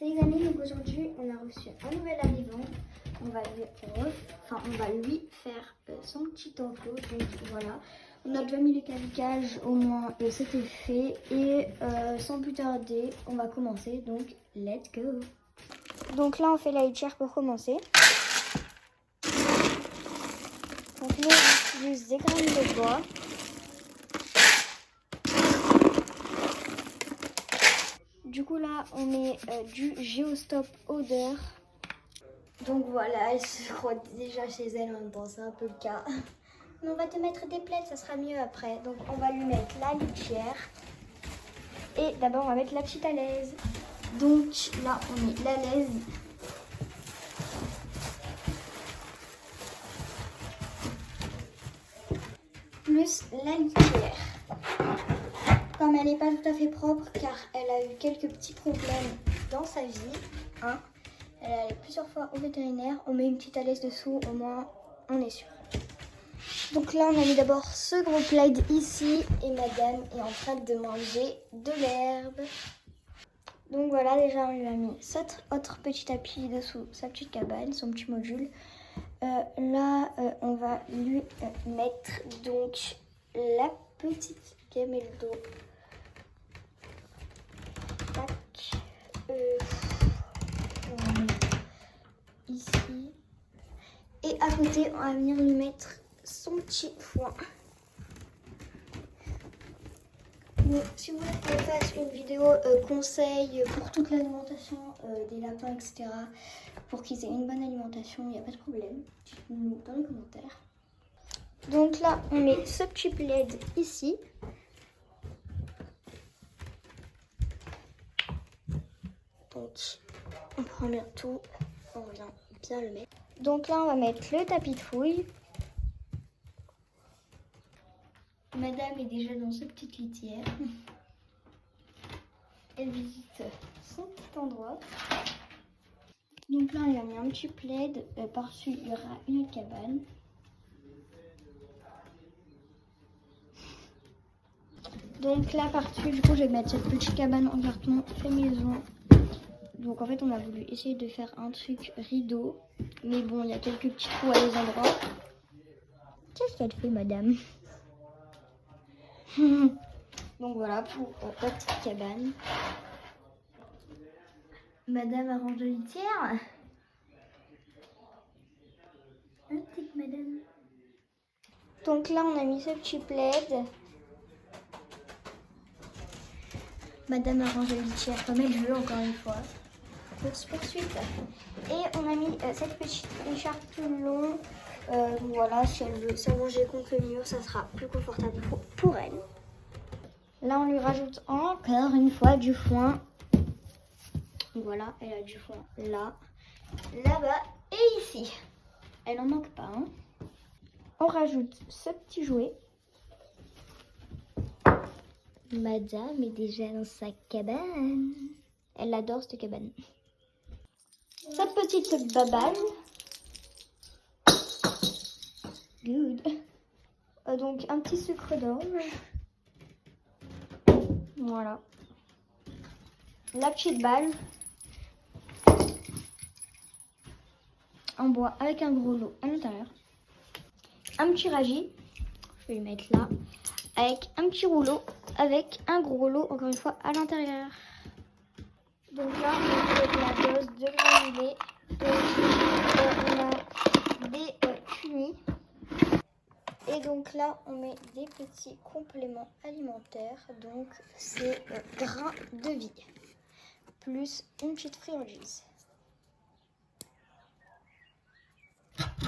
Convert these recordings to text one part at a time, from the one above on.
Les amis, donc aujourd'hui on a reçu un nouvel arrivant. On va lui faire son petit enclos. Donc voilà, on a déjà mis les calicages, au moins c'était fait. Et sans plus tarder, on va commencer. Donc let's go. Donc là on fait la litière pour commencer. Donc nous on utilise des graines de bois. Du coup là on met du Geostop odeur. Donc voilà, elle se frotte déjà chez elle en même temps, c'est un peu le cas. Mais on va te mettre des plaids, ça sera mieux après. Donc on va lui mettre la litière. Et d'abord on va mettre la petite alaise. Donc là on met l'alaise. Plus la litière. Comme elle n'est pas tout à fait propre car elle a eu quelques petits problèmes dans sa vie. Hein. Elle est allée plusieurs fois au vétérinaire. On met une petite alaise dessous, au moins on est sûr. Donc là on a mis d'abord ce gros plaid ici et madame est en train de manger de l'herbe. Donc voilà, déjà on lui a mis cet autre petit tapis dessous sa petite cabane, son petit module. Là on va lui mettre donc la petite gamelle d'eau. Tac. Ici. Et à côté, on va venir lui mettre son petit foin. Donc, si vous voulez qu'on fasse une vidéo conseil pour toute l'alimentation des lapins, etc., pour qu'ils aient une bonne alimentation, il n'y a pas de problème. Dites-nous dans les commentaires. Donc là, on met ce petit plaid ici. Donc, on prend bien tout, on vient bien le mettre. Donc là, on va mettre le tapis de fouille. Madame est déjà dans sa petite litière. Elle visite son petit endroit. Donc là, on lui a mis un petit plaid. Par-dessus, il y aura une autre cabane. Donc là, par-dessus, du coup, je vais mettre cette petite cabane en carton fait maison. Donc en fait, on a voulu essayer de faire un truc rideau. Mais bon, il y a quelques petits trous à des endroits. Qu'est-ce qu'elle fait, madame? Donc voilà pour la petite cabane. Madame a rangé la litière. Un petit madame. Donc là, on a mis ce petit plaid. Madame a rangé la litière comme elle veut, encore une fois. Course poursuite. Et on a mis cette petite écharpe plus longue. Voilà, si elle veut s'allonger contre le mur, ça sera plus confortable pour elle. Là, on lui rajoute encore une fois du foin. Voilà, elle a du foin là, là-bas et ici. Elle n'en manque pas. Hein. On rajoute ce petit jouet. Madame est déjà dans sa cabane. Elle adore cette cabane. Sa petite babane. Good. Donc un petit sucre d'orge. Voilà. La petite balle. En bois avec un gros lot à l'intérieur. Un petit ragis. Je vais le mettre là. Avec un petit rouleau. Avec un gros lot, encore une fois, à l'intérieur. Donc là, on a la dose de granulés. On a des cumis. Et donc là, on met des petits compléments alimentaires. Donc, c'est grains de vie. Plus une petite friandise.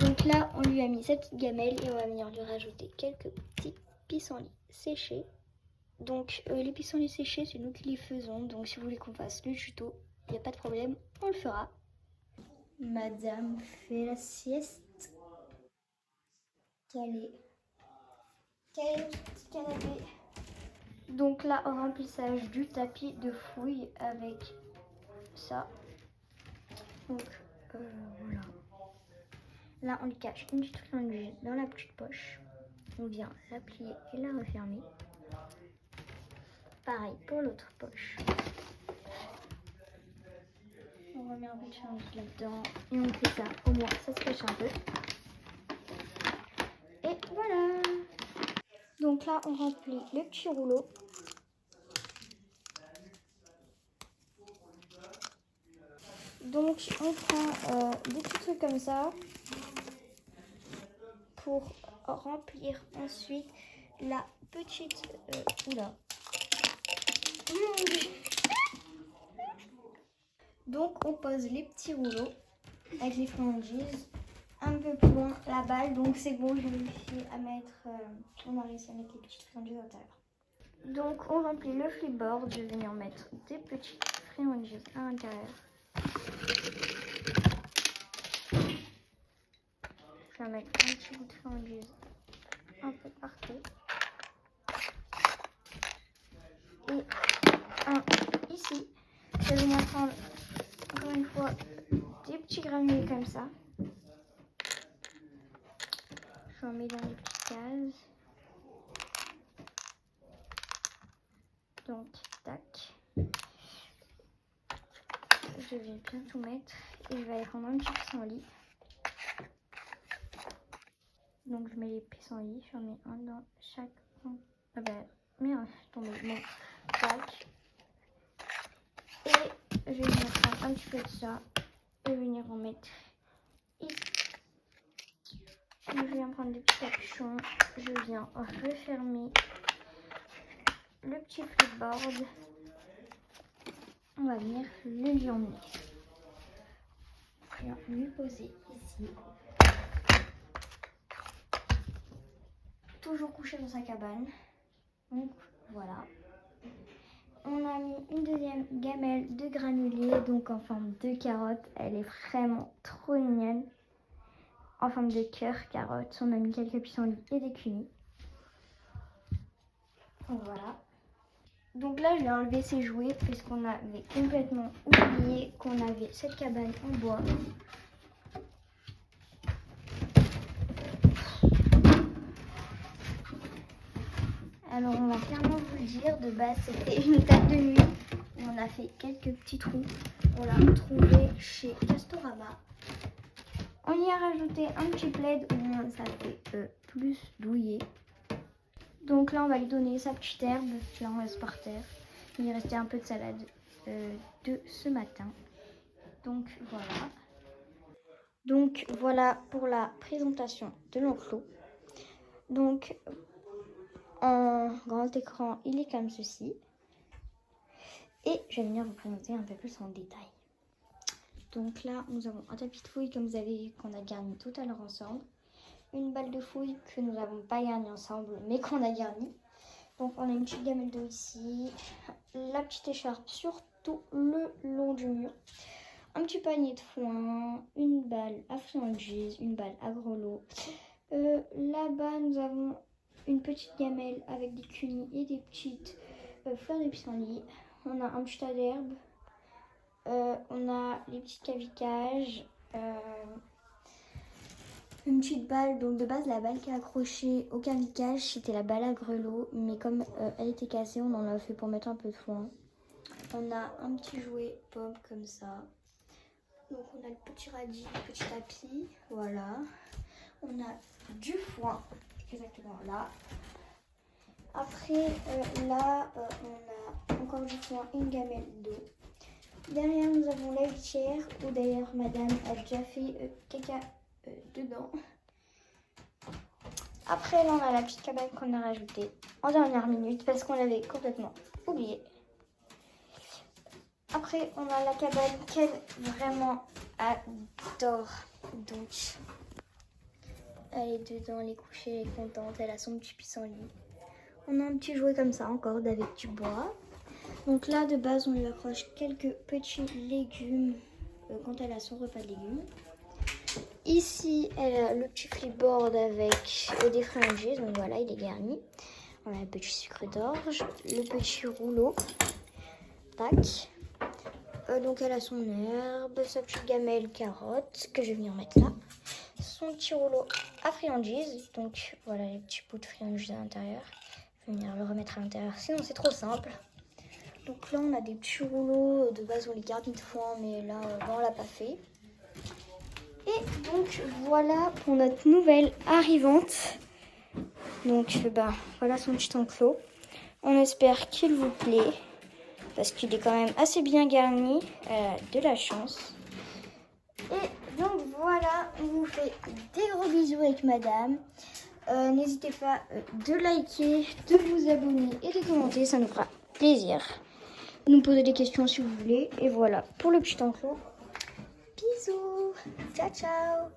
Donc là, on lui a mis cette petite gamelle et on va venir lui rajouter quelques petits pissenlits séchés. Donc les pissenlits séchés, c'est nous qui les faisons. Donc si vous voulez qu'on fasse le tuto, il n'y a pas de problème, on le fera. Madame fait la sieste. Calée au petit canapé. Donc là, au remplissage du tapis de fouille avec ça. Donc voilà. Là, on lui cache une petite friandise dans la petite poche. On vient la plier et la refermer. Pareil pour l'autre poche. remet un peu de friandises là-dedans. Et on fait ça, au moins ça se cache un peu. Et voilà. Donc là, on remplit le petit rouleau. Donc on prend des petits trucs comme ça pour remplir ensuite la petite... oula. Donc on pose les petits rouleaux avec les friandises. Un peu plus loin la balle, donc c'est bon, j'ai réussi à mettre... on a réussi à mettre les petites friandises à l'intérieur. Donc on remplit le flipboard, je vais venir mettre des petites friandises à l'intérieur. Je vais mettre un petit bout de friandise un peu partout. Et un ici. Je vais venir prendre encore une fois des petits granulés comme ça. J'en mets dans les petites cases. Donc, tac. Je vais bien tout mettre. Et je vais aller prendre un petit pissenlit. Donc, je mets les pissenlits. J'en mets un dans chaque... Ah bah, merde, tombé. Bon, tac. Et je vais venir prendre un petit peu de ça. Et venir en mettre ici. Je viens prendre des petits capuchons. Je viens refermer le petit flipboard. On va venir le lui emmener. Je viens lui poser ici. Toujours couché dans sa cabane. Donc voilà. On a mis une deuxième gamelle de granulés, donc en forme de carotte. Elle est vraiment trop mignonne. En forme de cœur carotte. On a mis quelques pissenlits et des cumis. Donc voilà. Donc là, je vais enlever ses jouets puisqu'on avait complètement oublié qu'on avait cette cabane en bois. Alors on va clairement vous le dire, de base c'était une table de nuit où on a fait quelques petits trous. On l'a retrouvé chez Castorama. On y a rajouté un petit plaid, au moins ça fait plus douillet. Donc là on va lui donner sa petite herbe, je la reste par terre. Il restait un peu de salade de ce matin. Donc voilà. Donc voilà pour la présentation de l'enclos. Donc en grand écran, il est comme ceci. Et je vais venir vous présenter un peu plus en détail. Donc là, nous avons un tapis de fouille, comme vous avez qu'on a garni tout à l'heure ensemble. Une balle de fouille que nous n'avons pas garni ensemble, mais qu'on a garni. Donc on a une petite gamelle d'eau ici. La petite écharpe sur tout le long du mur. Un petit panier de foin. Une balle à friandises. Une balle à grelots. Là-bas, nous avons une petite gamelle avec des cunis et des petites fleurs de pissenlit. On a un petit tas d'herbes. On a les petites cavicages. Une petite balle. Donc de base, la balle qui est accrochée au cavicage, c'était la balle à grelots. Mais comme elle était cassée, on en a fait pour mettre un peu de foin. On a un petit jouet pomme comme ça. Donc on a le petit radis, le petit tapis. Voilà. On a du foin. Exactement là. Après, là, on a encore du foin et une gamelle d'eau. Derrière, nous avons la litière, où d'ailleurs, madame a déjà fait caca dedans. Après, là, on a la petite cabane qu'on a rajoutée en dernière minute, parce qu'on l'avait complètement oublié. Après, on a la cabane qu'elle vraiment adore. Donc, elle est dedans, elle est couchée, elle est contente, elle a son petit pissenlit. On a un petit jouet comme ça encore avec du bois. Donc là de base on lui accroche quelques petits légumes quand elle a son repas de légumes. Ici elle a le petit flipboard avec des friandises, donc voilà il est garni. On a le petit sucre d'orge, le petit rouleau. Tac. Donc elle a son herbe, sa petite gamelle carotte que je vais venir mettre là. Son petit rouleau à friandises, donc voilà les petits bouts de friandises à l'intérieur. Je vais venir le remettre à l'intérieur, sinon c'est trop simple. Donc là, on a des petits rouleaux. De base, on les garde une fois, mais là, on l'a pas fait. Et donc, voilà pour notre nouvelle arrivante. Donc, voilà son petit enclos. On espère qu'il vous plaît, parce qu'il est quand même assez bien garni. De la chance. Et donc, voilà, on vous fait des gros bisous avec madame. N'hésitez pas de liker, de vous abonner et de commenter, ça nous fera plaisir. Nous poser des questions si vous voulez. Et voilà pour le petit enclos. Bisous, ciao ciao.